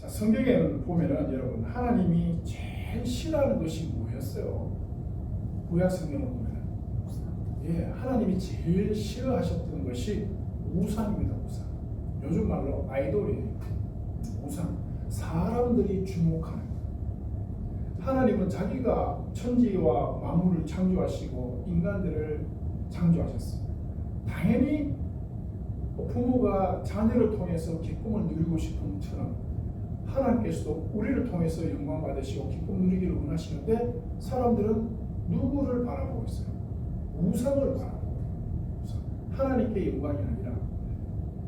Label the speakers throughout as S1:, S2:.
S1: 자, 성경에 보면은 여러분 하나님이 제일 싫어하는 것이 뭐였어요? 구약 성경을 보면은 하나님이 제일 싫어하셨던 것이 우상입니다. 우상. 요즘 말로 아이돌이에요. 우상. 사람들이 주목하는. 하나님은 자기가 천지와 만물을 창조하시고 인간들을 창조하셨습니다. 당연히 부모가 자녀를 통해서 기쁨을 누리고 싶은 것처럼 하나님께서도 우리를 통해서 영광 받으시고 기쁨 누리기를 원하시는데 사람들은 누구를 바라보고 있어요? 우상을 바라보고 있어요. 하나님께 영광이 아니라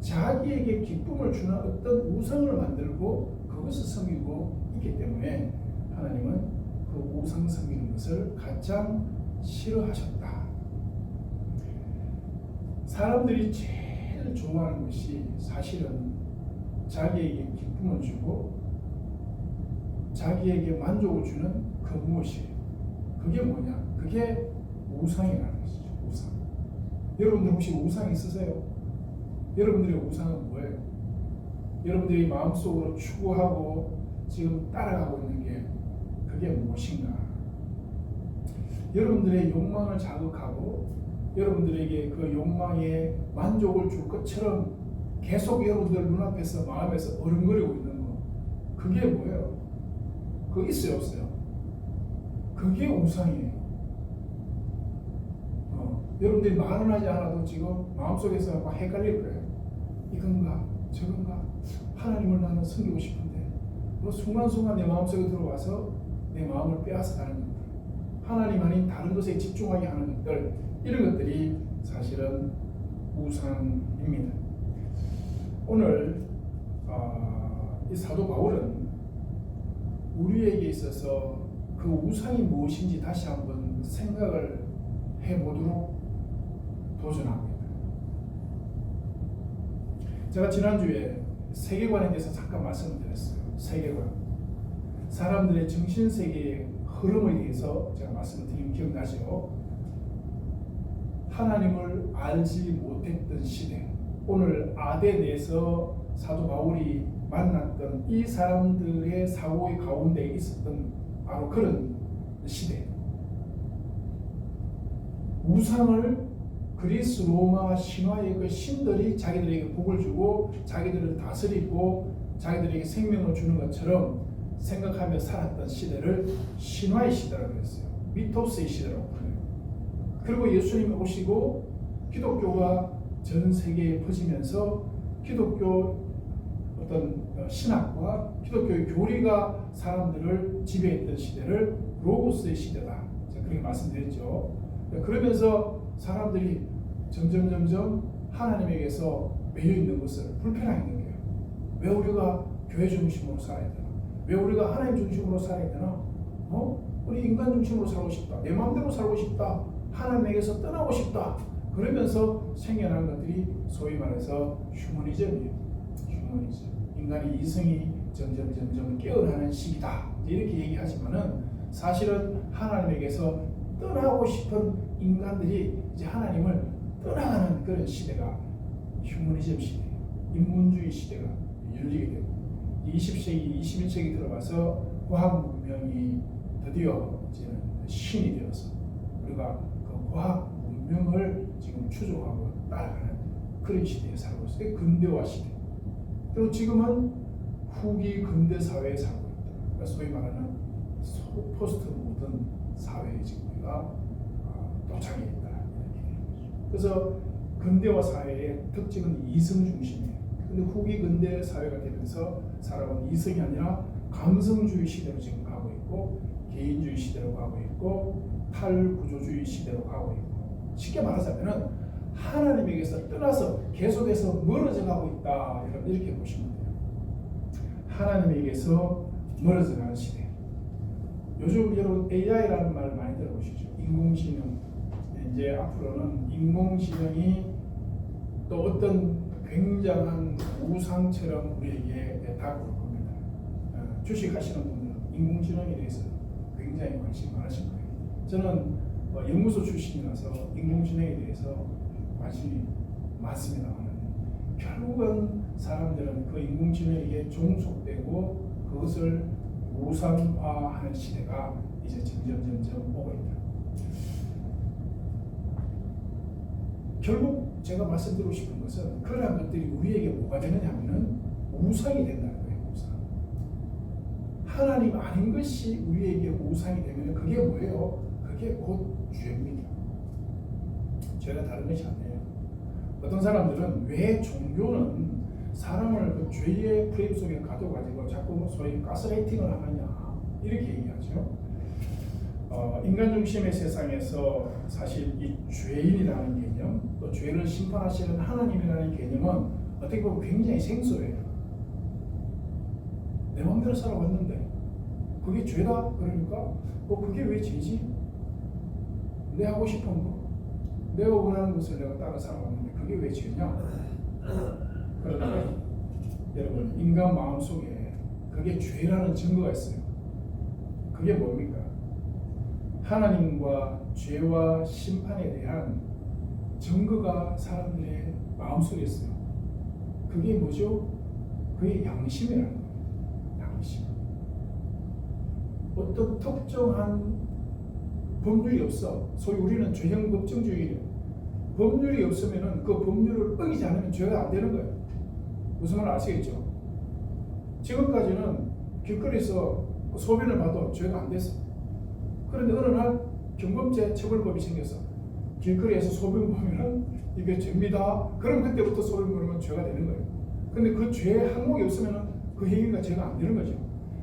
S1: 자기에게 기쁨을 주는 어떤 우상을 만들고 그것을 섬기고 있기 때문에 하나님은 그 우상 섬기는 것을 가장 싫어하셨다. 사람들이 제일 좋아하는 것이 사실은 자기에게 기쁨을 주고 자기에게 만족을 주는 그 무엇이에요? 그게 뭐냐? 그게 우상이라는 것이죠. 우상. 여러분들 혹시 우상 있으세요? 여러분들의 우상은 뭐예요? 여러분들이 마음속으로 추구하고 지금 따라가고 있는 게 그게 무엇인가? 여러분들의 욕망을 자극하고 여러분들에게 그 욕망에 만족을 줄 것처럼 계속 여러분들 눈앞에서 마음에서 어른거리고 있는 거 그게 뭐예요? 그거 있어요 없어요? 그게 우상이에요. 여러분들이 말은 하지 않아도 지금 마음속에서 막 헷갈릴 거예요. 이건가 저건가 하나님을 나는 섬기고 싶은데 순간순간 내 마음속에 들어와서 내 마음을 빼앗아 가는 것들, 하나님 아닌 다른 것에 집중하게 하는 것들, 이런 것들이 사실은 우상입니다. 오늘 이 사도 바울은 우리에게 있어서 그 우상이 무엇인지 다시 한번 생각을 해보도록 도전하고 있다. 제가 지난주에 세계관에 대해서 잠깐 말씀을 드렸어요. 세계관. 사람들의 정신세계의 흐름에 대해서 제가 말씀을 드린 기억나죠? 하나님을 알지 못했던 시대. 오늘 아데 내에서 사도 바울이 만났던 이 사람들의 사고의 가운데 있었던 바로 그런 시대. 우상을 그리스 로마 신화의 그 신들이 자기들에게 복을 주고 자기들을 다스리고 자기들에게 생명을 주는 것처럼 생각하며 살았던 시대를 신화의 시대라고 했어요. 미토스의 시대라고 불러요. 그리고 예수님이 오시고 기독교가 전 세계에 퍼지면서 기독교 어떤 신학과 기독교의 교리가 사람들을 지배했던 시대를 로고스의 시대다. 제가 그렇게 말씀드렸죠. 그러면서 사람들이 점점 하나님에게서 매여 있는 것을 불편하게 느껴요. 왜 우리가 교회 중심으로 살아야 되나? 왜 우리가 하나님 중심으로 살아야 되나? 우리 인간 중심으로 살고 싶다. 내 마음대로 살고 싶다. 하나님에게서 떠나고 싶다. 그러면서 생겨난 것들이 소위 말해서 휴머니즘이에요. 휴머니즘. 인간의 이성이 점점 깨어나는 시기다. 이렇게 얘기하지만은 사실은 하나님에게서 떠나고 싶은 인간들이 이제 하나님을 떠나가는 그런 시대가 휴머니즘 시대예요. 인문주의 시대가 열리게 되고 20세기, 21세기 들어가서 과학 문명이 드디어 이제는 신이 되어서 우리가 그 과학 문명을 지금 추종하고 따라가는 그런 시대에 살고 있어요. 근대화 시대. 그리고 지금은 후기 근대 사회에 살고 있다. 그러니까 소위 말하는 포스트 모던 사회에 지금 우리가 도착해 있다. 그래서 근대화 사회의 특징은 이성 중심이에요. 근데 후기 근대 사회가 되면서 사람은 이성이 아니라 감성주의 시대로 지금 가고 있고 개인주의 시대로 가고 있고 탈구조주의 시대로 가고 있고 쉽게 말하자면은 하나님에게서 떠나서 계속해서 멀어져 가고 있다. 여러분 이렇게 보시면 돼요. 하나님에게서 멀어져 가는 시대. 요즘 여러분 AI라는 말을 많이 들어보시죠. 인공지능. 이제 앞으로는 인공지능이 또 어떤 굉장한 우상처럼 우리에게 다가올 겁니다. 주식하시는 분들은 인공지능에 대해서 굉장히 관심이 많으실 거예요. 저는 연구소 출신이라서 인공지능에 대해서 관심이 많습니다만 결국은 사람들은 그 인공지능에게 종속되고 그것을 우상화하는 시대가 이제 점점 오고 있다. 결국 제가 말씀드리고 싶은 것은 그러한 것들이 우리에게 뭐가 되느냐 하면은 우상이 된다는 거예요. 우상. 하나님 아닌 것이 우리에게 우상이 되면 그게 뭐예요? 그게 곧 죄입니다. 죄가 다른 것이 아니에요. 어떤 사람들은 왜 종교는 사람을 그 죄의 프레임 속에 가둬가지고 자꾸 소위 가스라이팅을 하느냐 이렇게 얘기하죠. 인간 중심의 세상에서 사실 이 죄인이라는 개념, 또 죄를 심판하시는 하나님이라는 개념은 어떻게 보면 굉장히 생소해요. 내 마음대로 살아왔는데 그게 죄다? 그러니까 그게 왜 죄지? 내 하고 싶은 거, 내가 원하는 것을 내가 따라 살아왔는데 그게 왜 죄냐? 그러나 여러분, 인간 마음속에 그게 죄라는 증거가 있어요. 그게 뭡니까? 하나님과 죄와 심판에 대한 증거가 사람들의 마음속에 있어요. 그게 뭐죠? 그게 양심이라는 거예요. 양심. 어떤 특정한 법률이 없어. 소위 우리는 죄형 법정주의예요. 법률이 없으면 그 법률을 어기지 않으면 죄가 안 되는 거예요. 무슨 말 아시겠죠? 지금까지는 길거리에서 소변을 봐도 죄가 안 됐어. 그런데 어느 날 경범죄 처벌법이 생겨서 길거리에서 소변 보면은 이게 죄입니다. 그럼 그때부터 소변 보면 죄가 되는 거예요. 근데 그 죄 항목이 없으면은 그 행위가 죄가 안 되는 거죠.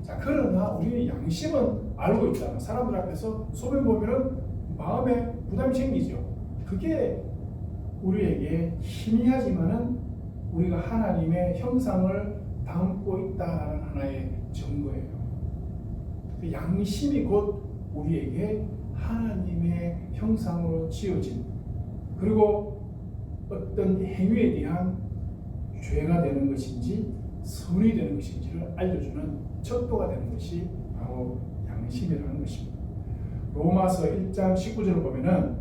S1: 자, 그러나 우리는 양심은 알고 있다. 사람들 앞에서 소변 보면은 마음에 부담이 생기죠. 그게 우리에게 희미하지만은 우리가 하나님의 형상을 담고 있다는 하나의 증거예요. 그 양심이 곧 우리에게 하나님의 형상으로 지어진, 그리고 어떤 행위에 대한 죄가 되는 것인지 선이 되는 것인지를 알려주는 척도가 되는 것이 바로 양심이라는 것입니다. 로마서 1장 19절을 보면은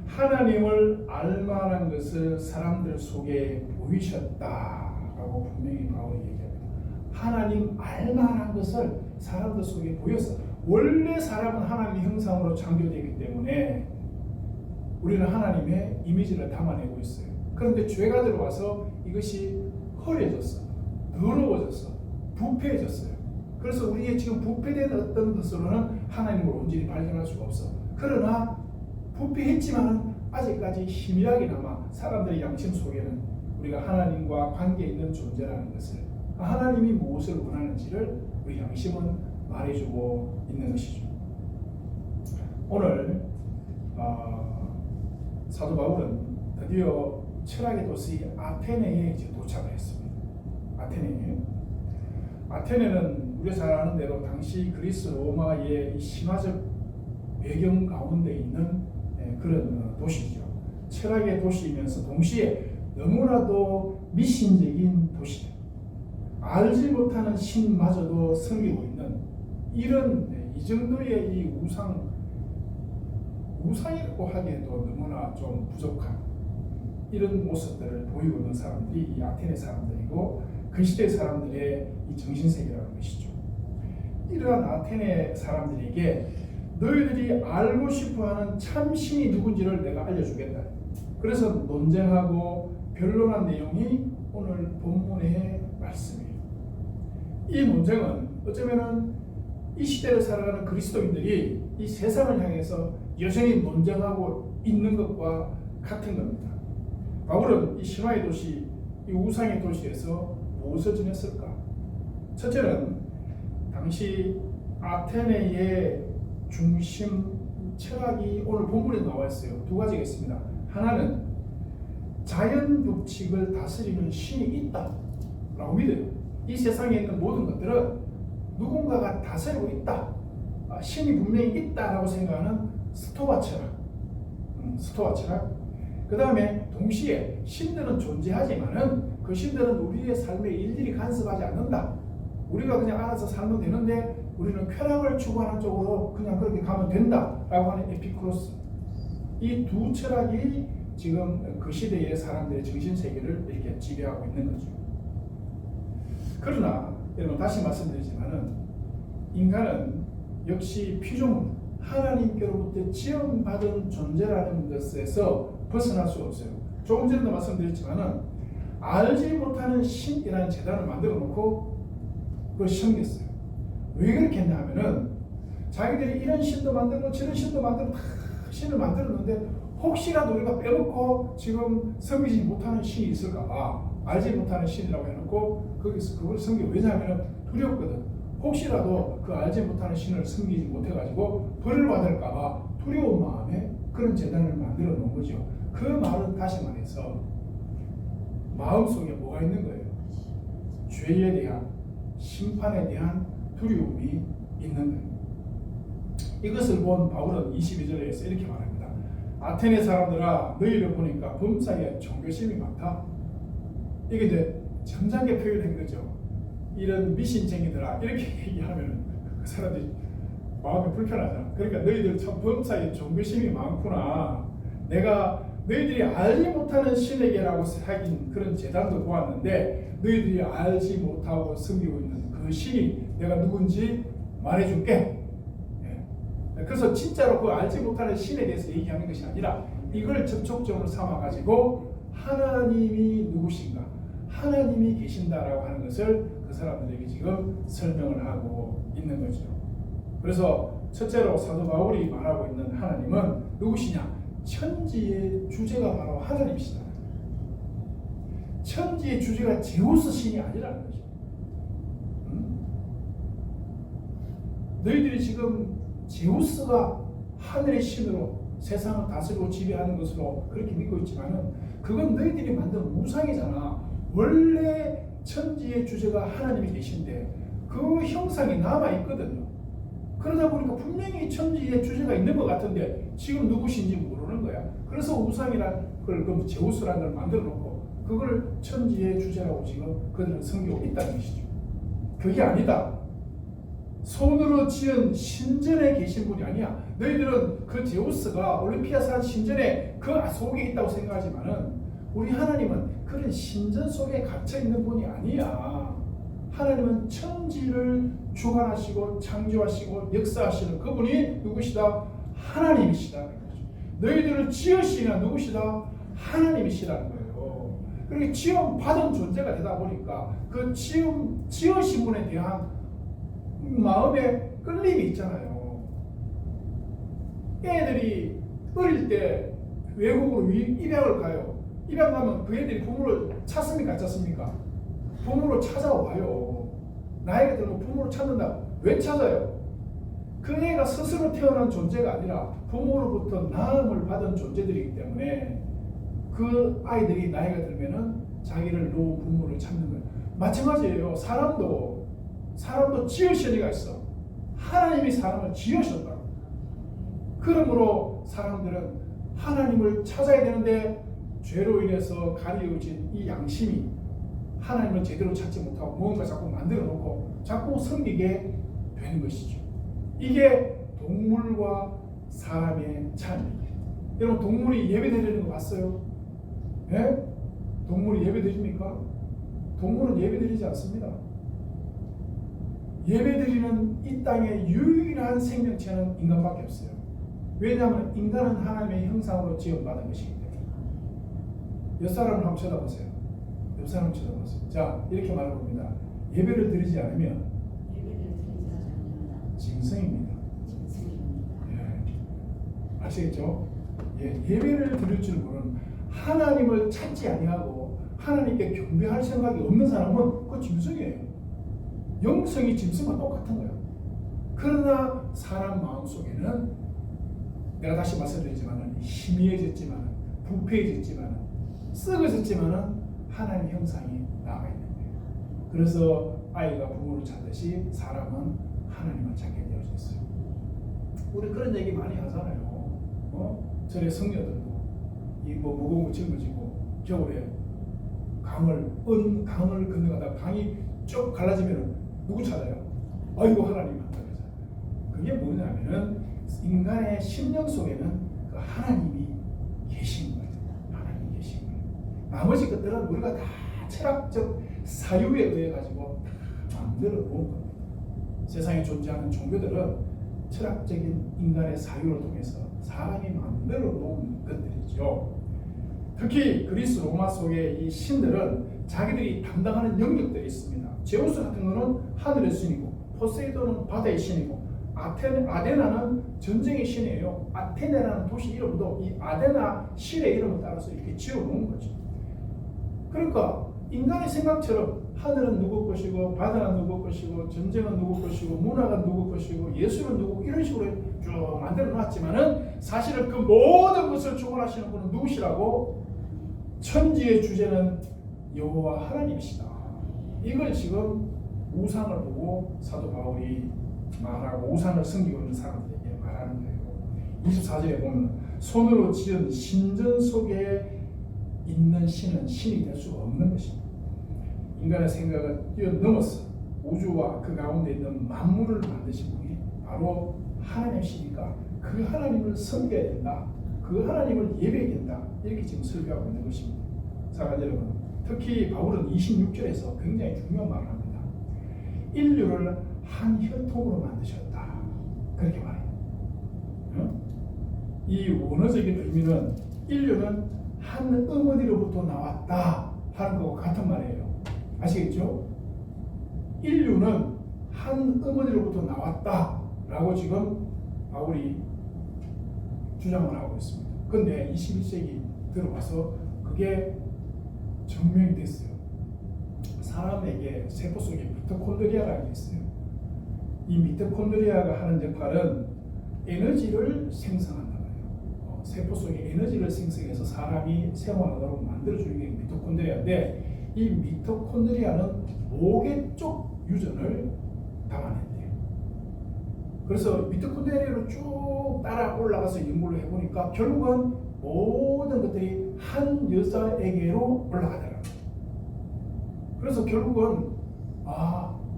S1: 하나님을 알만한 것을 사람들 속에 보이셨다라고 분명히 바울이 얘기합니다. 하나님 알만한 것을 사람들 속에 보였어. 원래 사람은 하나님의 형상으로 창조되기 때문에 우리는 하나님의 이미지를 담아내고 있어요. 그런데 죄가 들어와서 이것이 허해졌어, 더러워졌어, 부패해졌어요. 그래서 우리의 지금 부패된 어떤 것으로는 하나님을 온전히 발견할 수가 없어. 그러나 부패했지만 아직까지 희미하게나마 사람들의 양심 속에는 우리가 하나님과 관계 있는 존재라는 것을, 하나님이 무엇을 원하는지를 우리 양심은 말해주고 있는 것이죠. 오늘 사도 바울은 드디어 철학의 도시 아테네에 이제 도착을 했습니다. 아테네는 우리가 잘 아는 대로 당시 그리스 로마의 이 신화적 배경 가운데 있는 그런 도시죠. 철학의 도시이면서 동시에 너무나도 미신적인 도시죠. 알지 못하는 신마저도 섬기고 있는 이런 이 정도의 이 우상이라고 하기에도 너무나 좀 부족한 이런 모습들을 보이고 있는 사람들이 이 아테네 사람들이고 그 시대 사람들의 이 정신세계라는 것이죠. 이러한 아테네 사람들에게 너희들이 알고 싶어하는 참신이 누군지를 내가 알려주겠다. 그래서 논쟁하고 변론한 내용이 오늘 본문의 말씀이에요. 이 논쟁은 어쩌면은 이 시대를 살아가는 그리스도인들이 이 세상을 향해서 여전히 논쟁하고 있는 것과 같은 겁니다. 바울은 이 신화의 도시, 이 우상의 도시에서 무엇을 지냈을까? 첫째는 당시 아테네의 중심 철학이 오늘 본문에 나와 있어요. 두 가지가 있습니다. 하나는 자연 법칙을 다스리는 신이 있다라고 믿어요. 이 세상에 있는 모든 것들은 누군가가 다스리고 있다, 신이 분명히 있다라고 생각하는 스토아 철학. 그 다음에 동시에 신들은 존재하지만은 그 신들은 우리의 삶에 일일이 간섭하지 않는다. 우리가 그냥 알아서 살면 되는데 우리는 쾌락을 추구하는 쪽으로 그냥 그렇게 가면 된다라고 하는 에피쿠로스. 이 두 철학이 지금 그 시대의 사람들의 정신세계를 이렇게 지배하고 있는 거죠. 그러나 여러분 다시 말씀드리지만은 인간은 역시 피조물 하나님께로부터 지원받은 존재라는 것에서 벗어날 수 없어요. 조금 전에도 말씀드렸지만은 알지 못하는 신이라는 재단을 만들어 놓고 그걸 섬겼어요. 왜 그렇게 했냐 하면은 자기들이 이런 신도 만들고 저런 신도 만들고 다 신을 만들었는데 혹시라도 우리가 빼먹고 지금 섬기지 못하는 신이 있을까봐 알지 못하는 신이라고 해놓고 거기서 그걸 섬겨. 왜냐하면 두렵거든. 혹시라도 그 알지 못하는 신을 섬기지 못해가지고 벌을 받을까봐 두려운 마음에 그런 재단을 만들어 놓은 거죠. 그 말은 다시 말해서 마음속에 뭐가 있는 거예요? 죄에 대한 심판에 대한 두려움이 있는 거예요. 이것을 본 바울은 22절에서 이렇게 말합니다. 아테네 사람들아 너희를 보니까 범사에 종교심이 많다. 이게 이제 점잖게 표현한 거죠. 이런 미신쟁이들아 이렇게 얘기하면 그 사람들이 마음이 불편하잖아. 그러니까 너희들 참 범사에 종교심이 많구나. 내가 너희들이 알지 못하는 신에게라고 하긴 그런 재단도 보았는데 너희들이 알지 못하고 섬기고 있는 그 신이 내가 누군지 말해줄게. 그래서 진짜로 그 알지 못하는 신에 대해서 얘기하는 것이 아니라 이걸 접촉점으로 삼아가지고 하나님이 누구신가, 하나님이 계신다라고 하는 것을 그 사람들에게 지금 설명을 하고 있는 거죠. 그래서 첫째로 사도 바울이 말하고 있는 하나님은 누구시냐? 천지의 주제가 바로 하나님이시다. 천지의 주제가 제우스 신이 아니라는 거죠. 너희들이 지금 제우스가 하늘의 신으로 세상을 다스리고 지배하는 것으로 그렇게 믿고 있지만은 그건 너희들이 만든 우상이잖아. 원래 천지의 주제가 하나님이 계신데 그 형상이 남아있거든요. 그러다 보니까 분명히 천지의 주제가 있는 것 같은데 지금 누구신지 모르는 거야. 그래서 우상이란 걸 제우스라는 걸 만들어 놓고 그걸 천지의 주제라고 지금 그들은 섬기고 있다는 것이죠. 그게 아니다. 손으로 지은 신전에 계신 분이 아니야. 너희들은 그 제우스가 올림피아산 신전에 그 속에 있다고 생각하지만은 우리 하나님은 그런 신전 속에 갇혀 있는 분이 아니야. 하나님은 천지를 주관하시고 창조하시고 역사하시는 그분이 누구시다? 하나님이시다. 너희들을 지으시는 누구시다? 하나님이시라는 거예요. 그렇게 지음 받은 존재가 되다 보니까 그 지으신 분에 대한 마음에 끌림이 있잖아요. 애들이 어릴 때 외국으로 입양을 가요. 입양 가면 그 애들이 부모를 찾습니까? 안 찾습니까? 부모를 찾아와요. 나이가 들면 부모를 찾는다. 왜 찾아요? 그 애가 스스로 태어난 존재가 아니라 부모로부터 낳음을 받은 존재들이기 때문에 그 아이들이 나이가 들면은 자기를 놓은 부모를 찾는 거예요. 마찬가지예요. 사람도 지으실 리가 있어. 하나님이 사람을 지으셨다고. 그러므로 사람들은 하나님을 찾아야 되는데 죄로 인해서 가리워진 이 양심이 하나님을 제대로 찾지 못하고 뭔가 자꾸 만들어 놓고 자꾸 섬기게 되는 것이죠. 이게 동물과 사람의 차이입니다. 여러분 동물이 예배 드리는 거 봤어요? 예? 동물이 예배 드립니까? 동물은 예배 드리지 않습니다. 예배드리는 이 땅의 유일한 생명체는 인간밖에 없어요. 왜냐하면 인간은 하나님의 형상으로 지음받은 것이기 때문에. 옆 사람을 한번 쳐다보세요. 옆 사람을 쳐다보세요. 자, 이렇게 말해봅니다. 예배를 드리지 않으면 짐승입니다. 예. 아시겠죠? 예, 예배를 드릴 줄 모르는 하나님을 찾지 아니하고 하나님께 경배할 생각이 없는 사람은 그 짐승이에요. 영성이 짐승과 똑같은 거예요. 그러나 사람 마음속에는 내가 다시 말씀드리지만 희미해졌지만 부패해졌지만 썩어졌지만 하나님의 형상이 남아 있는 거예요. 그래서 아이가 부모를 찾듯이 사람은 하나님을 찾게 되어져 있어요. 우리 그런 얘기 많이 하잖아요. 절에 성녀들도 무거운 거 짊어지고 겨울에 강을 건너가다 강이 쭉 갈라지면 누구 찾아요? 아이고 하나님 한다 그러잖아요. 그게 뭐냐면은 인간의 심령 속에는 그 하나님이 계신 거예요. 나머지 것들은 우리가 다 철학적 사유에 의해 가지고 만들어 놓은 겁니다. 세상에 존재하는 종교들은 철학적인 인간의 사유를 통해서 사람이 만들어 놓은 것들이죠. 특히 그리스 로마 속의 이 신들은 자기들이 담당하는 영역들이 있습니다. 제우스 같은 거는 하늘의 신이고, 포세이돈은 바다의 신이고, 아데나는 전쟁의 신이에요. 아테네라는 도시 이름도 이 아데나 신의 이름을 따라서 이렇게 지어놓은 거죠. 그러니까 인간의 생각처럼 하늘은 누구 것이고, 바다는 누구 것이고, 전쟁은 누구 것이고, 문화가 누구 것이고, 예술은 누구, 이런 식으로 쭉 만들어 놨지만은 사실은 그 모든 것을 주관하시는 분은 누구시라고? 천지의 주제는 여호와 하나님이시다. 이걸 지금 우상을 보고 사도 바울이 말하고, 우상을 섬기고 있는 사람들에게 말하는 거예요. 24절에 보면 손으로 지은 신전 속에 있는 신은 신이 될 수가 없는 것입니다. 인간의 생각을 뛰어넘어서 우주와 그 가운데 있는 만물을 만드신 분이 바로 하나님이시니까 그 하나님을 섬겨야 된다. 그 하나님을 예배해야 된다. 이렇게 지금 설교하고 있는 것입니다. 사랑하는 여러분, 특히 바울은 26절에서 굉장히 중요한 말을 합니다. 인류를 한 혈통으로 만드셨다. 그렇게 말해요. 이 원어적인 의미는 인류는 한 어머니로부터 나왔다 하는 것과 같은 말이에요. 아시겠죠? 인류는 한 어머니로부터 나왔다 라고 지금 바울이 주장을 하고 있습니다. 그런데 21세기 들어와서 그게 증명이 됐어요. 사람에게 세포 속에 미토콘드리아라는 게 있어요. 이 미토콘드리아가 하는 역할은 에너지를 생성한다. 세포 속에 에너지를 생성해서 사람이 생활하도록 만들어주는 게 미토콘드리아인데, 이 미토콘드리아는 목의 쪽 유전을 담아낸대요. 그래서 미토콘드리아로 쭉 따라 올라가서 연구를 해보니까 결국은 모든 것들이 한 여자에게로 올라가더라고요. 그래서 결국은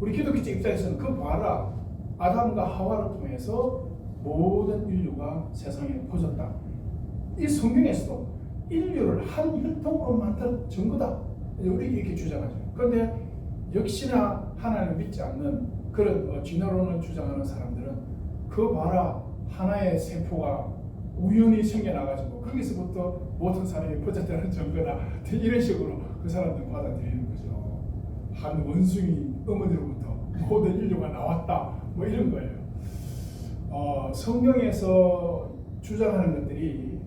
S1: 우리 기독교 입장에서는 그 봐라, 아담과 하와를 통해서 모든 인류가 세상에 퍼졌다. 이 성경에서도 인류를 한 혈통으로 만든 증거다. 우리 이렇게 주장하죠. 그런데 역시나 하나님을 믿지 않는 그런 진화론을 주장하는 사람들은 그 봐라, 하나의 세포가 우연히 생겨나가지고 거기서부터 모든 사람이 퍼졌다는 증거다. 이런 식으로 그 사람들 받아들이는 거죠. 한 원숭이 어머니로부터 모든 인류가 나왔다. 뭐 이런 거예요. 성경에서 주장하는 것들이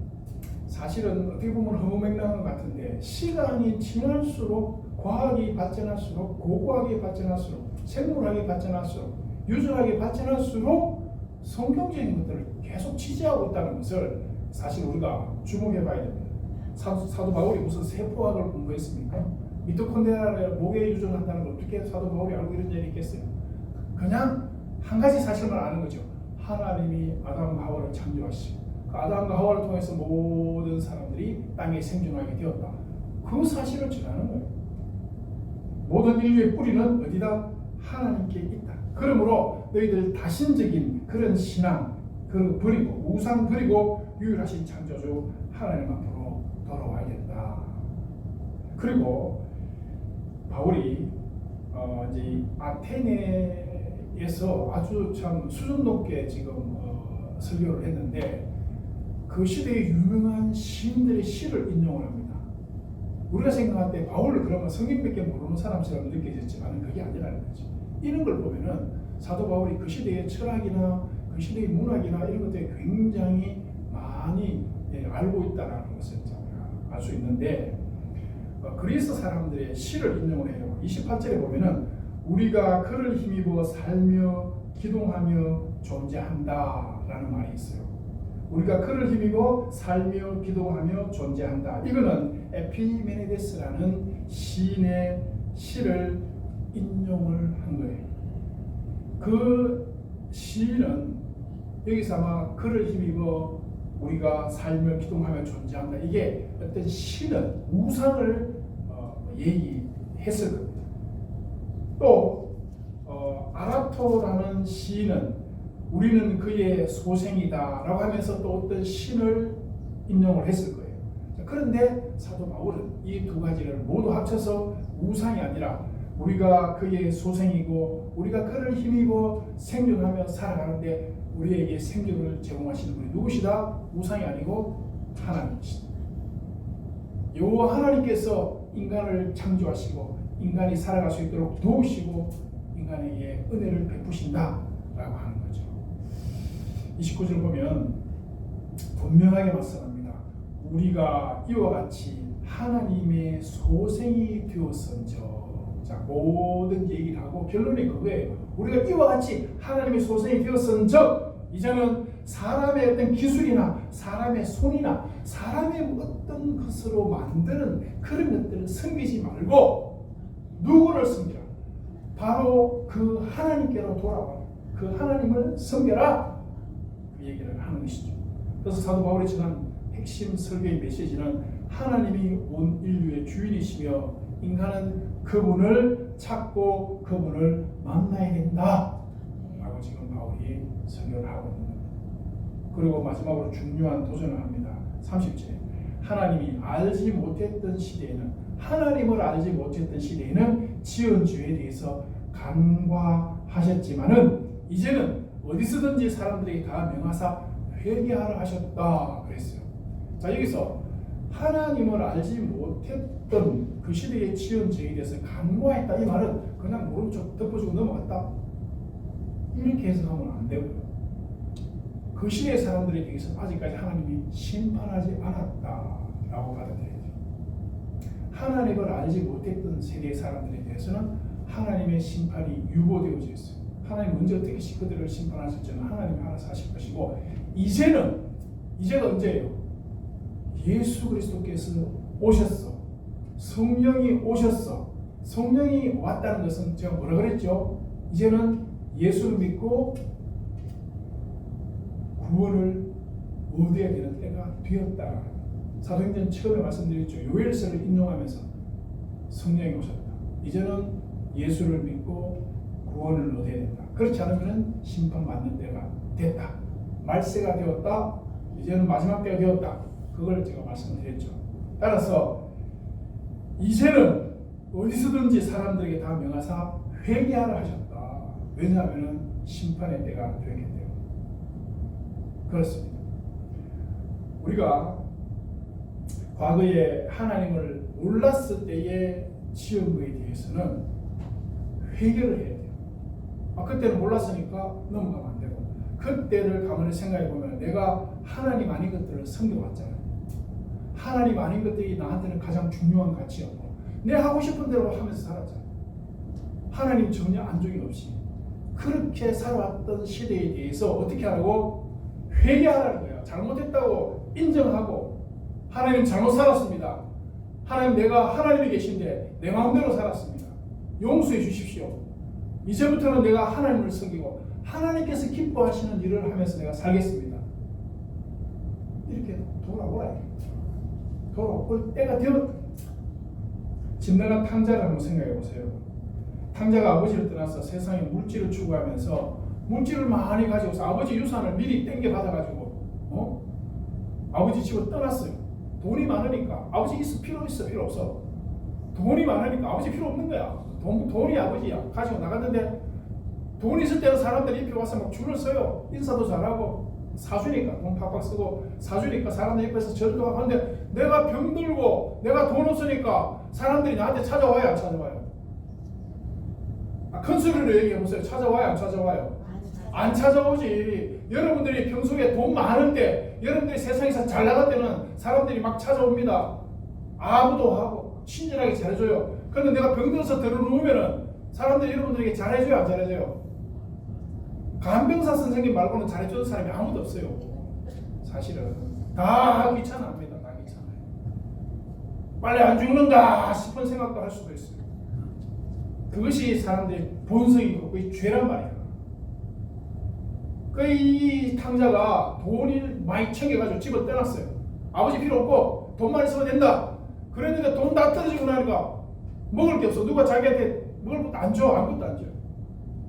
S1: 사실은 어떻게 보면 허무맹랑한 것 같은데, 시간이 지날수록 과학이 발전할수록, 고고학이 발전할수록, 생물학이 발전할수록, 유전학이 발전할수록 성경적인 것들을 계속 취재하고 있다는 것을 사실 우리가 주목해 봐야 됩니다. 사도 바울이 무슨 세포학을 공부했습니까? 미토콘드리아를 목에 유전한다는 걸 어떻게 사도 바울이 알고 이런 일이 있겠어요? 그냥 한 가지 사실만 아는 거죠. 하나님이 아담과 하와를 창조하시고 그 아담과 하와를 통해서 모든 사람들이 땅에 생존하게 되었다. 그 사실을 전하는 거예요. 모든 인류의 뿌리는 어디다? 하나님께 있다. 그러므로 너희들 다신적인 그런 신앙 버리고, 우상 버리고 유일하신 창조주 하나님 앞으로 돌아와야 된다. 그리고 바울이 이제 아테네에서 아주 참 수준 높게 지금 설교를 했는데, 그 시대의 유명한 시인들의 시를 인용을 합니다. 우리가 생각할 때 바울을 그러면 성경밖에 모르는 사람처럼 느껴졌지만 그게 아니라는 거죠. 이런 걸 보면은 사도 바울이 그 시대의 철학이나 그 시대의 문학이나 이런 것들이 굉장히 많이 알고 있다는 것을 알 수 있는데, 그리스 사람들의 시를 인용을 해요. 28절에 보면은 우리가 그를 힘입어 살며 기동하며 존재한다라는 말이 있어요. 우리가 그를 힘입어 살며 기도하며 존재한다. 이거는 에피메네데스라는 시인의 시를 인용을 한 거예요. 그 시인은 여기서 아마 그를 힘입어 우리가 살며 기도하며 존재한다. 이게 어떤 시는 우상을 얘기했을 겁니다. 또 아라토라는 시인은 우리는 그의 소생이다 라고 하면서 또 어떤 신을 인용을 했을 거예요. 그런데 사도 바울은 이 두 가지를 모두 합쳐서 우상이 아니라 우리가 그의 소생이고 우리가 그를 힘입어 생존하며 살아가는데 우리에게 생존을 제공하시는 분이 누구시다? 우상이 아니고 하나님이시다. 요 하나님께서 인간을 창조하시고 인간이 살아갈 수 있도록 도우시고 인간에게 은혜를 베푸신다라고 하는 거죠. 29절 보면 분명하게 말씀합니다. 우리가 이와 같이 하나님의 소생이 되었은저. 자, 모든 얘기를 하고 결론이 그거예요. 우리가 이와 같이 하나님의 소생이 되었은즉 이제는 사람의 어떤 기술이나 사람의 손이나 사람의 어떤 것으로 만드는 그런 것들을 섬기지 말고 누구를 섬기라? 바로 그 하나님께로 돌아와. 그 하나님을 섬겨라. 그 얘기를 하는 것이죠. 그래서 사도 바울이 전한 핵심 설교의 메시지는 하나님이 온 인류의 주인이시며 인간은 그분을 찾고 그분을 만나야 된다 라고 지금 바울이 설교를 하고 있는 겁니다. 그리고 마지막으로 중요한 도전을 합니다. 30절 하나님이 알지 못했던 시대에는 하나님을 알지 못했던 시대에는 지은 죄에 대해서 간과하셨지만은 이제는 어디서든지 사람들에게 다 명하사 회개하라 하셨다 그랬어요. 자, 여기서 하나님을 알지 못했던 그 시대의 지은 죄에 대해서 간과했다 이 말은 그냥 모른 척 덮어주고 넘어갔다 이렇게 해석하면 안 되고요. 그 시대의 사람들에 대해서 아직까지 하나님이 심판하지 않았다라고 받아들여야죠. 하나님을 알지 못했던 세대의 사람들에 대해서는 하나님의 심판이 유보되어져 있어요. 하나님 언제 어떻게 그들을 심판하실지는 하나님이 알아서 하실 것이고 이제가 언제예요? 예수 그리스도께서 오셨어. 성령이 오셨어. 성령이 왔다는 것은 제가 뭐라 그랬죠? 이제는 예수를 믿고 구원을 얻어야 되는 때가 되었다. 사도행전 처음에 말씀드렸죠. 요엘서를 인용하면서 성령이 오셨다. 이제는 예수를 믿고 구원을 얻어야 된다. 그렇지 않으면 심판받는 때가 됐다. 말세가 되었다. 이제는 마지막 때가 되었다. 그걸 제가 말씀드렸죠. 따라서 이제는 어디서든지 사람들에게 다 명하사 회개하라 하셨다. 왜냐하면 심판의 때가 되기 때문에 그렇습니다. 우리가 과거에 하나님을 몰랐을 때의 지은 거에 대해서는 회개를 해야 돼요. 그때는 몰랐으니까 넘어가면 안 되고 그때를 가만히 생각해 보면 내가 하나님 아닌 것들을 섬겨왔잖아요. 하나님 아닌 것들이 나한테는 가장 중요한 가치였고 내 하고 싶은 대로 하면서 살았잖아요. 하나님 전혀 안종이 없이 그렇게 살아왔던 시대에 대해서 어떻게 하라고? 회개하라는 거예요. 잘못했다고 인정하고 하나님 잘못 살았습니다. 하나님 내가 하나님이 계신데 내 마음대로 살았습니다. 용서해 주십시오. 이제부터는 내가 하나님을 섬기고 하나님께서 기뻐하시는 일을 하면서 내가 살겠습니다. 이렇게 돌아오라. 돌아올 때가 되었다. 집 나간 탕자를 한번 생각해 보세요. 탕자가 아버지를 떠나서 세상에 물질을 추구하면서 물질을 많이 가지고서 아버지 유산을 미리 땡겨 받아가지고 아버지 집을 떠났어요. 돈이 많으니까 아버지 필요 없어. 돈이 많으니까 아버지 필요 없는 거야. 돈이 아버지야. 가지고 나갔는데 돈 있을 때는 사람들이 옆에 와서 막 줄을 서요. 인사도 잘하고 사주니까 돈 팍팍 쓰고 사주니까 사람들 옆에서 절도 하고 하는데 내가 병들고 내가 돈 없으니까 사람들이 나한테 찾아와요 안 찾아와요? 큰 소리로 얘기해보세요. 찾아와요 안 찾아와요? 안 찾아오지. 여러분들이 평소에 돈 많을 때 여러분들이 세상에서 잘 나갈 때는 사람들이 막 찾아옵니다. 아무도 하고 친절하게 잘해줘요. 그런데 내가 병들어서 들어누우면은 사람들이 여러분들에게 잘해줘요 안 잘해줘요? 간병사 선생님 말고는 잘해주는 사람이 아무도 없어요. 사실은 다 귀찮아합니다. 다 귀찮아요. 빨리 안 죽는다 싶은 생각도 할 수도 있어요. 그것이 사람들의 본성이고 그게 죄란 말이야. 이 탕자가 돈을 많이 챙겨가지고 집을 떠났어요. 아버지 필요 없고 돈만 있으면 된다. 그랬는데 돈 다 떨어지고 나니까 먹을 게 없어. 누가 자기한테 먹을 것도 안 줘. 아무것도 안 줘.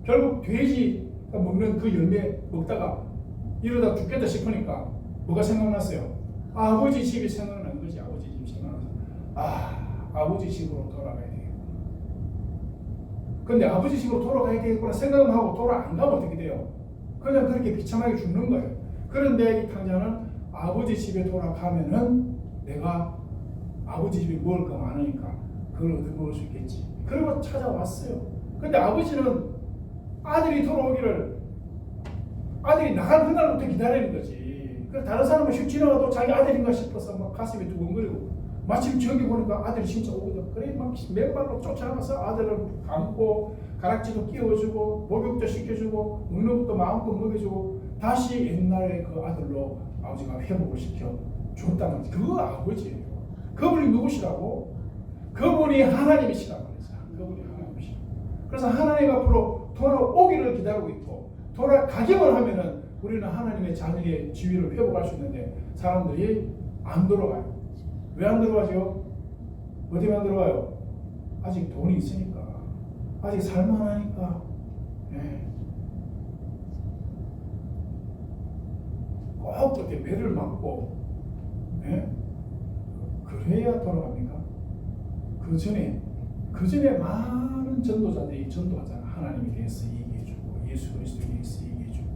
S1: 결국 돼지가 먹는 그 열매 먹다가 이러다 죽겠다 싶으니까 뭐가 생각났어요? 아버지 집이 생각나는 거지. 아버지 집. 아버지 집으로 돌아가야 되겠구나. 근데 아버지 집으로 돌아가야 되겠구나 생각만 하고 돌아 안 가면 어떻게 돼요? 그냥 그렇게 비참하게 죽는 거예요. 그런데 이 탕자는 아버지 집에 돌아가면은 내가 아버지 집에 먹을 거 많으니까 그걸 얻어먹을 수 있겠지. 그리고 찾아왔어요. 근데 아버지는 아들이 돌아오기를, 아들이 나갈 그날부터 기다리는 거지. 그래서 다른 사람은 휙 지나가도 자기 아들인가 싶어서 막 가슴이 두근거리고, 마침 저기 보니까 아들이 진짜 오거든. 그래 막 맨발로 쫓아가서 아들을 안고 가락지도 끼워주고 목욕도 시켜주고 먹는 것도 마음껏 먹여주고 다시 옛날의 그 아들로 아버지가 회복을 시켜 줬다는 거지. 그 아버지예요. 그분이 누구시라고? 그분이 하나님이시라고 그랬어요. 그분이 하나님이시라고. 그래서 하나님 앞으로 돌아오기를 기다리고 있고, 돌아가기만 하면은 우리는 하나님의 자녀의 지위를 회복할 수 있는데 사람들이 안 돌아가요. 왜 안 들어가죠? 어디에 안 들어가요? 아직 돈이 있으니까, 아직 살만하니까. 예. 꼭 그렇게 매를 맞고, 예? 그래야 돌아갑니까? 그 전에 많은 전도자들이 전도하잖아. 하나님에 대해서 얘기해주고, 예수 그리스도에 대해서 얘기해주고,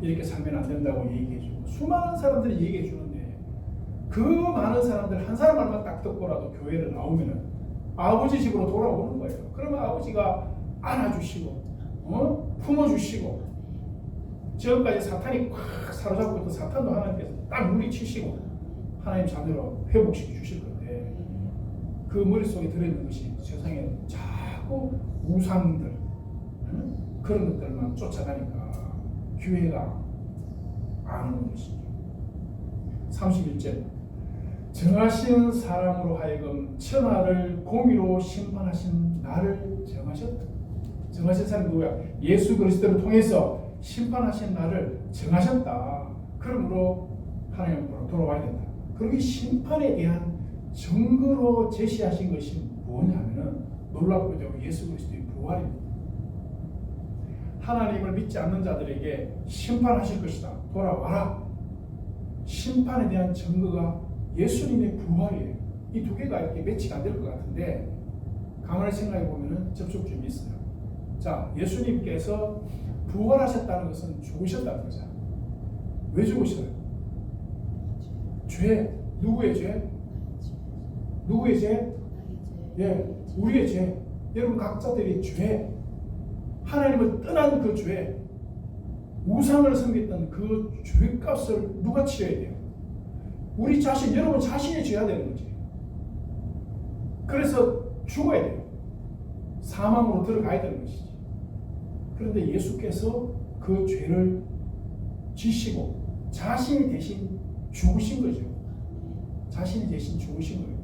S1: 이렇게 살면 안 된다고 얘기해주고, 수많은 사람들이 얘기해주는데, 그 많은 사람들 한 사람 말만 딱 듣고라도 교회를 나오면은 아버지 집으로 돌아오는 거예요. 그러면 아버지가 안아주시고, 품어주시고, 지금까지 사탄이 꽉 사로잡고 있던 사탄도 하나님께서 딱 물리치시고 하나님 자녀로 회복시켜 주실 건데, 그 머릿속에 들어있는 것이 세상에 자꾸 우상들, 그런 것들만 쫓아가니까 교회가 안 오는 것이죠. 31절, 정하신 사람으로 하여금 천하를 공의로 심판하신 나를 정하셨다. 정하신 사람이 누구야? 예수 그리스도를 통해서 심판하신 나를 정하셨다. 그러므로 하나님 앞으로 돌아와야 된다. 그리고 이 심판에 대한 증거로 제시하신 것이 뭐냐면은 놀랍고도 예수 그리스도의 부활입니다. 하나님을 믿지 않는 자들에게 심판하실 것이다. 돌아와라. 심판에 대한 증거가 예수님의 부활이에요. 이 두 개가 이렇게 매치가 안 될 것 같은데 가만히 생각해 보면은 접촉점이 있어요. 자, 예수님께서 부활하셨다는 것은 죽으셨다는 거잖아요. 왜 죽으셔요? 죄. 누구의 죄? 누구의 죄? 예, 우리의 죄. 여러분 각자들의 죄. 하나님을 떠난 그 죄, 우상을 섬겼던 그 죄값을 누가 치러야 돼요? 우리 자신, 여러분 자신이 져야 되는 거지. 그래서 죽어야 돼요. 사망으로 들어가야 되는 것이지. 그런데 예수께서 그 죄를 지시고 자신이 대신 죽으신 거죠. 자신이 대신 죽으신 거예요.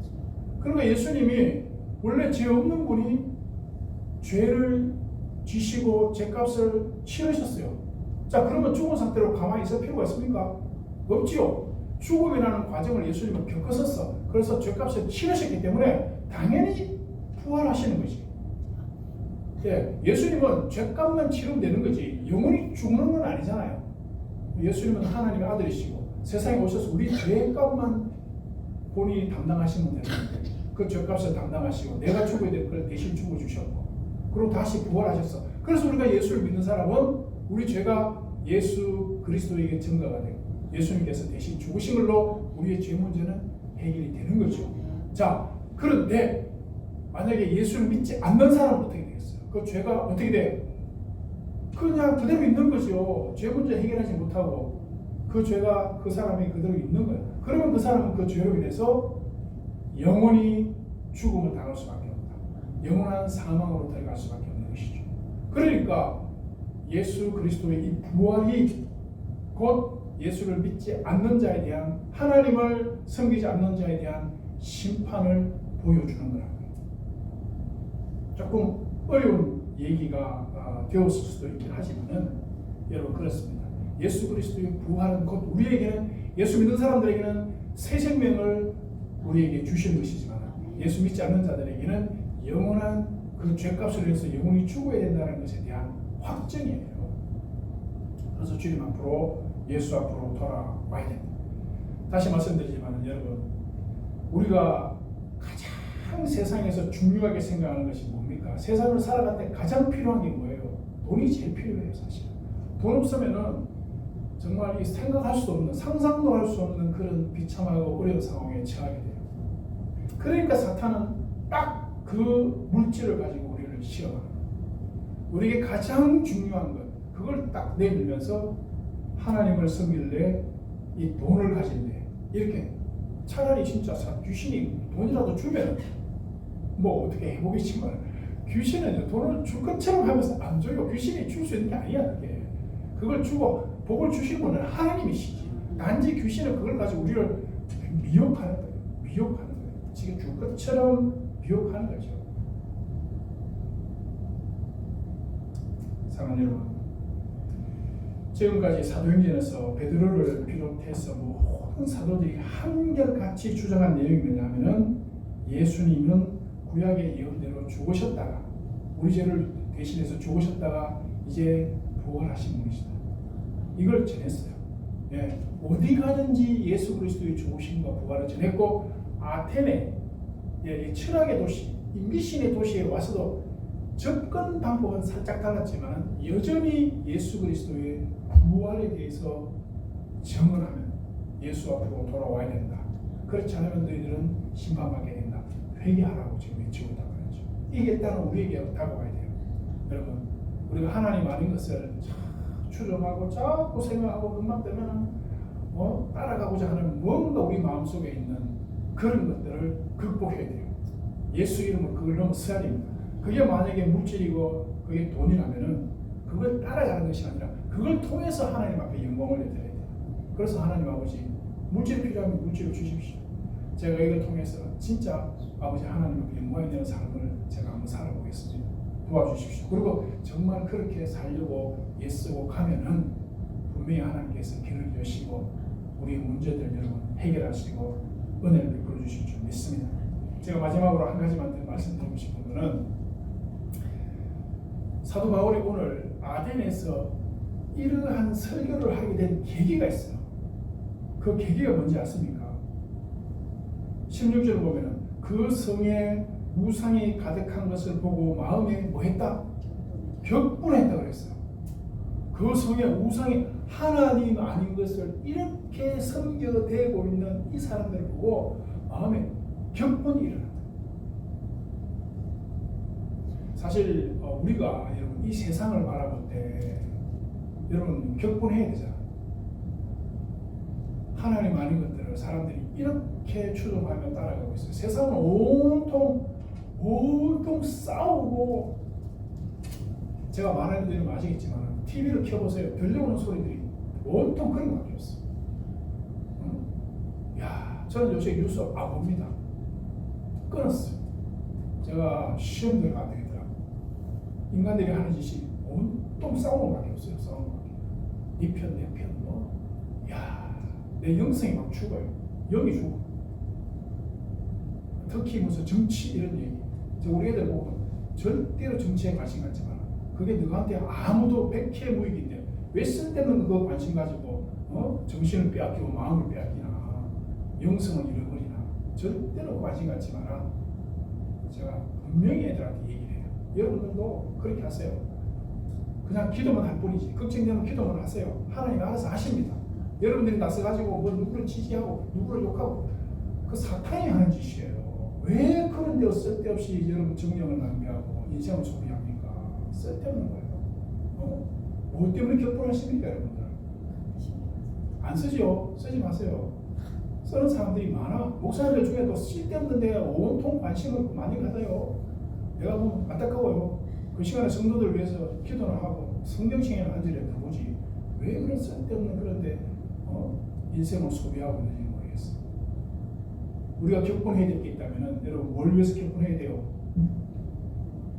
S1: 그러니까 예수님이 원래 죄 없는 분이 죄를 지시고 죄값을 치르셨어요. 자, 그러면 죽은 상태로 가만히 있을 필요가 있습니까? 없지요. 죽음이라는 과정을 예수님은 겪으셨어. 그래서 죄값을 치르셨기 때문에 당연히 부활하시는 거지. 예, 예수님은 죄값만 치르면 되는 거지 영원히 죽는 건 아니잖아요. 예수님은 하나님의 아들이시고 세상에 오셔서 우리 죄값만 본인이 담당하시면 되는 거예요. 그 죄값을 담당하시고 내가 죽어야 될 걸 대신 죽어주셨고 그리고 다시 부활하셨어. 그래서 우리가 예수를 믿는 사람은 우리 죄가 예수 그리스도에게 증거가 되고 예수님께서 대신 죽으신 걸로 우리의 죄 문제는 해결이 되는 거죠. 자, 그런데 만약에 예수를 믿지 않는 사람은 어떻게 되겠어요? 그 죄가 어떻게 돼요? 그냥 그대로 있는 거죠. 죄 문제 해결하지 못하고 그 죄가 그 사람이 그대로 있는 거예요. 그러면 그 사람은 그 죄로 인해서 영원히 죽음을 당할 수밖에 없다. 영원한 사망으로 들어갈 수밖에 없는 것이죠. 그러니까 예수 그리스도의 이 부활이 곧 예수를 믿지 않는 자에 대한 하나님을 섬기지 않는 자에 대한 심판을 보여주는 거라고요. 조금 어려운 얘기가 되었을 수도 있긴 하지만은 여러분 그렇습니다. 예수 그리스도의 부활은 곧 우리에게는 예수 믿는 사람들에게는 새 생명을 우리에게 주시는 것이지만 예수 믿지 않는 자들에게는 영원한 그 죄값을 위해서 영원히 죽어야 된다는 것에 대한 확증이에요. 그래서 주님 앞으로 예수 앞으로 돌아와야 됩니다. 다시 말씀드리지만 여러분 우리가 가장 세상에서 중요하게 생각하는 것이 뭡니까? 세상을 살아갈 때 가장 필요한 게 뭐예요? 돈이 제일 필요해요, 사실. 돈 없으면은 정말 이 생각할 수 없는, 상상도 할 수 없는 그런 비참하고 어려운 상황에 처하게 돼요. 그러니까 사탄은 딱 그 물질을 가지고 우리를 시험하는 거예요. 우리에게 가장 중요한 것, 그걸 딱 내밀면서 하나님을 섬길래 이 돈을 가진대. 이렇게 차라리 진짜 귀신이 돈이라도 주면 뭐 어떻게 해보겠지만 귀신은 돈을 줄 것처럼 하면서 안 줘요. 귀신이 줄 수 있는 게 아니야. 그게. 그걸 주고 복을 주신 분은 하나님이시지. 단지 귀신은 그걸 가지고 우리를 미혹하는 거예요. 미혹하는 거예요. 지금 줄 것처럼 미혹하는 거죠. 사랑하는 여러분, 지금까지 사도행전에서 베드로를 비롯해서 모든 사도들이 한결같이 주장한 내용이 뭐냐면은 예수님은 구약의 예언대로 죽으셨다가 우리 죄를 대신해서 죽으셨다가 이제 부활하신 분이시다. 이걸 전했어요. 예, 어디 가든지 예수 그리스도의 죽으심과 부활을 전했고 아테네, 이 철학의 도시, 이 미신의 도시에 와서도 접근 방법은 살짝 달랐지만 여전히 예수 그리스도의 부활에 대해서 증언하면 예수 앞으로 돌아와야 된다. 그렇지 않으면 너희들은 심판받게 된다. 회개하라고 지금 외치고 있다고 하죠. 이게 일단은 우리에게 다가와야 돼요. 여러분, 우리가 하나님 아닌 것을 추정하고 자꾸 생각하고 눈만 뜨면 따라가고자 하는 뭔가 우리 마음속에 있는 그런 것들을 극복해야 돼요. 예수 이름으로 그걸 넘어서야 됩니다. 그게 만약에 물질이고 그게 돈이라면은 그걸 따라가는 것이 아니라 그걸 통해서 하나님 앞에 영광을 내드려야 돼요. 그래서 하나님 아버지 물질이 필요하면 물질을 주십시오. 제가 이걸 통해서 진짜 아버지 하나님 앞에 영광이 되는 삶을 제가 한번 살아보겠습니다. 도와주십시오. 그리고 정말 그렇게 살려고 애쓰고 가면은 분명히 하나님께서 길을 여시고 우리의 문제들 여러분 해결하시고 은혜를 베풀어 주실 줄 믿습니다. 제가 마지막으로 한 가지만 더 말씀드리고 싶은 것은 사도 바울이 오늘 아덴에서 이러한 설교를 하게 된 계기가 있어요. 그 계기가 뭔지 아십니까? 16절을 보면 그 성에 우상이 가득한 것을 보고 마음에 뭐 했다? 격분했다 그랬어요. 그 성에 우상이 하나님 아닌 것을 이렇게 섬겨대고 있는 이 사람들을 보고 마음에 격분이 일어났다. 사실 우리가 여러분 이 세상을 바라볼 때 여러분 격분해야 되잖아. 하나님 아닌 것들을 사람들이 이렇게 추종하며 따라가고 있어요. 세상은 온통 싸우고, 제가 말하는 데는 아시겠지만 TV를 켜보세요. 들려오는 소리들이 온통 그런 것밖에 없어. 저는 요새 뉴스 안 봅니다. 끊었어요. 제가 시험 들어가야 되겠더라고. 인간들이 하는 짓이 온통 싸우는 것밖에 없어요. 싸우는 것밖에. 네 편, 내 편, 내 영성이 막 죽어요. 영이 죽어. 특히 무슨 정치 이런 얘기. 우리 애들 보면 절대로 정치에 관심 갖지 마라. 그게 너한테 아무도 백해 무익인데 왜 쓸데없는 그거 관심 가지고 정신을 빼앗기고 마음을 빼앗기나 영성을 잃어버리나. 절대로 관심 갖지 마라. 제가 분명히 애들한테 얘기를 해요. 여러분들도 그렇게 하세요. 그냥 기도만 할 뿐이지. 걱정되면 기도만 하세요. 하나님 알아서 하십니다. 여러분들이 나서가지고 뭐 누구를 지지하고 누구를 욕하고 그 사탄이 하는 짓이에요. 왜 그런 데 쓸데없이 여러분 정령을 낭비하고 인생을 소비합니까? 쓸데없는 거예요. 뭐 때문에 격분하십니까 여러분들? 안 쓰죠? 쓰지 마세요. 쓰는 사람들이 많아. 목사님들 중에도 쓸데없는 데 온통 관심을 많이 가져요. 내가 보면 안타까워요. 그 시간에 성도들 위해서 기도를 하고 성경책에는 한 절에 들어보지 왜 그런 쓸데없는 그런데 인생을 소비하고 있는지 모르겠어. 우리가 격분해야 될 게 있다면 여러분 뭘 위해서 격분해야 돼요?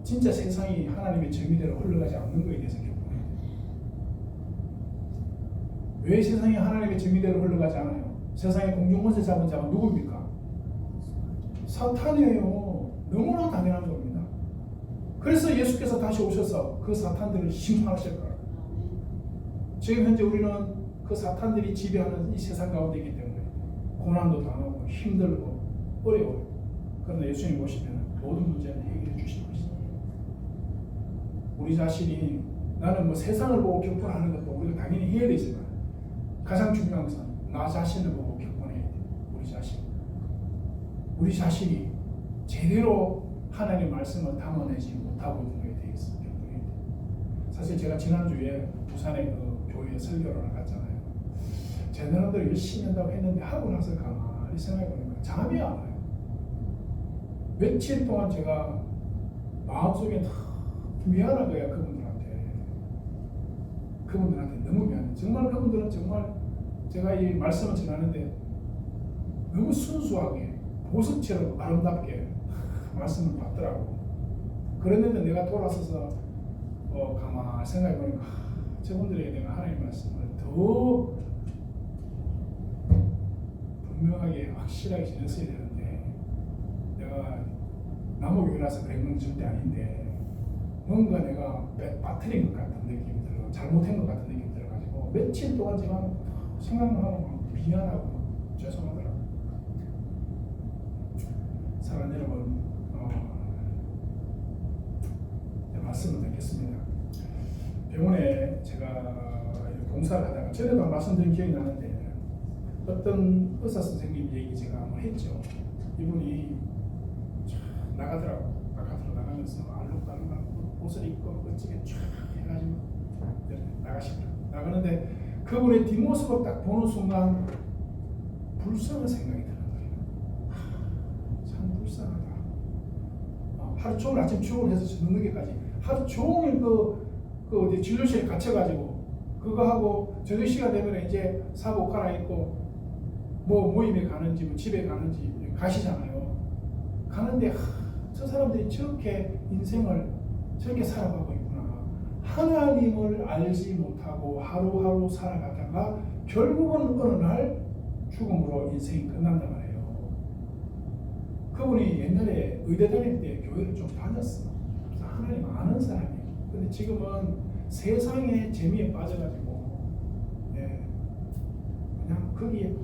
S1: 진짜 세상이 하나님의 정의대로 흘러가지 않는 것에 대해서 격분해야 돼요. 왜 세상이 하나님의 정의대로 흘러가지 않아요? 세상의 공중권세 잡은 자가 누굽니까? 사탄이에요. 너무나 당연한 겁니다. 그래서 예수께서 다시 오셔서 그 사탄들을 심판하실 거예요. 지금 현재 우리는 그 사탄들이 지배하는 이 세상 가운데 있기 때문에 고난도 당하고 힘들고 어려워요. 그러나 예수님 오시면 모든 문제는 해결해 주실 것입니다. 우리 자신이 나는 뭐 세상을 보고 격분하는 것도 우리가 당연히 해야 되지만 가장 중요한 것은 나 자신을 보고 격분해야 돼. 우리 자신이 제대로 하나님의 말씀을 담아내지 못하고 있는 것에 대해서 격분해야 돼. 사실 제가 지난주에 부산에 그 교회에 설교를 나갔잖아요. 제 사람들 열심히 한다고 했는데 하고 나서 가만히 생각해보니까 잠이 안 와요. 며칠 동안 제가 마음속에 미안한 거야. 그분들한테 너무 미안해. 정말 그분들은 정말 제가 이 말씀을 전하는데 너무 순수하게 보석처럼 아름답게 말씀을 받더라고. 그랬는데 내가 돌아서서 가만히 생각해보니까 저분들에게 내가 하나님의 말씀을 더 분명하게 확실하게 전했어야 되는데 내가 남모교회라서 그런 건 절대 아닌데 뭔가 내가 빠뜨린 것 같은 느낌이 들어, 잘못한 것 같은 느낌이 들어가지고 며칠 동안 제가 생각만 하고 미안하고 죄송하더라고요. 사랑하는 여러분, 말씀을 듣겠습니다. 병원에 제가 봉사를 하다가 전에도 말씀드린 기억이 나는데 어떤 의사 선생님 얘기 제가 한번 했죠. 이분이 나가면서 알록달록 옷을 입고 멋지게 쫙 해가지고 나가는데 그분의 뒷모습을 딱 보는 순간 불쌍한 생각이 드는 거예요. 참 불쌍하다. 하루 종일 아침 출근해서 저녁 늦게까지 하루 종일 어디 진료실에 갇혀가지고 그거 하고 저녁 시간 되면 이제 사고 갈아입고 뭐 모임에 가는지 뭐 집에 가는지 가시잖아요. 가는데 저 사람들이 저렇게 인생을 저렇게 살아가고 있구나. 하나님을 알지 못하고 하루하루 살아가다가 결국은 어느 날 죽음으로 인생이 끝난단 말이에요. 그분이 옛날에 의대 다닐 때 교회를 좀 다녔어. 하나님 아는 사람이에요. 근데 지금은 세상의 재미에 빠져가지고 그냥 거기에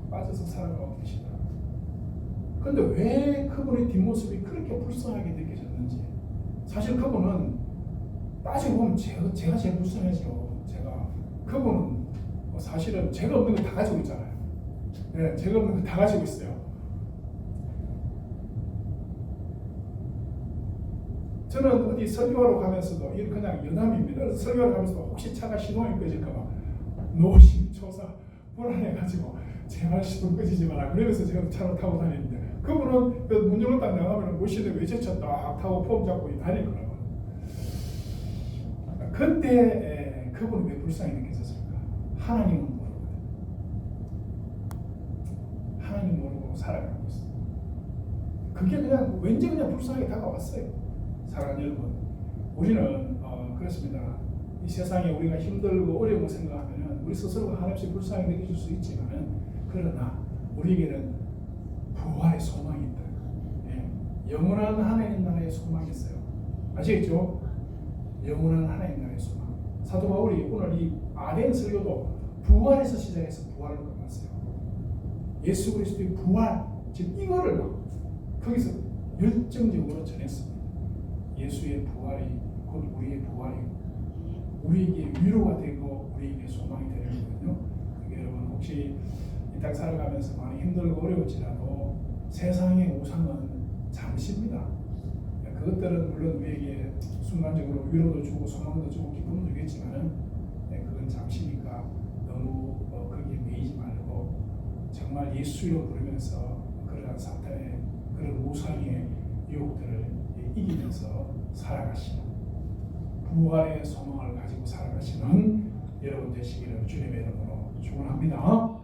S1: 빠져서 살아가고 계시다. 근데 왜 그분의 뒷모습이 그렇게 불쌍하게 느껴졌는지. 사실 그분은 따지고 보면 제가 제일 불쌍하죠. 그분은 사실은 제가 없는 거 다 가지고 있잖아요. 제가 없는 거 다 가지고 있어요. 저는 어디 설교하러 가면서도 그냥 여담입니다. 설교하러 가면서도 혹시 차가 시동이 꺼질까봐 노심초사 불안해가지고 제발 시동 꺼지지 마라. 그러면서 제가 차를 타고 다니는데 그분은 문 열고 딱 나가면 무시대 외제차 딱 타고 폼 잡고 다니더라고요. 그때 그분은 왜 불쌍히 느껴졌을까? 하나님은 모르거든. 하나님 모르고 살아가고 있어. 그게 그냥 왠지 그냥 불쌍하게 다가왔어요. 사랑하는 여러분, 우리는 그렇습니다. 이 세상에 우리가 힘들고 어려운 거 생각하면 우리 스스로가 한없이 불쌍하게 느낄 수 있지만은 그러나 우리에게는 부활의 소망이 있다. 영원한 하나님 나라의 소망이 있어요. 아시겠죠? 영원한 하나님 나라의 소망. 사도 바울이 오늘 이 아덴 설교도 부활에서 시작해서 부활을 끝났어요. 예수 그리스도의 부활, 즉 이거를 막 거기서 열정적으로 전했습니다. 예수의 부활이 곧 우리의 부활이고 우리에게 위로가 되고 우리에게 소망이 되는 거거든요. 여러분 혹시 이 땅 살아가면서 많이 힘들고 어려울지라도 세상의 우상은 잠시입니다. 그것들은 물론 우리에게 순간적으로 위로도 주고 소망도 주고 기쁨도 주겠지만은 그건 잠시니까 너무 거기에 매이지 말고 정말 예수 이름 부르면서 그러한 사탄의 그런 우상의 유혹들을 이기면서 살아가시는 부활의 소망을 가지고 살아가시는 여러분 되시기를 주님의 이름으로 축원합니다.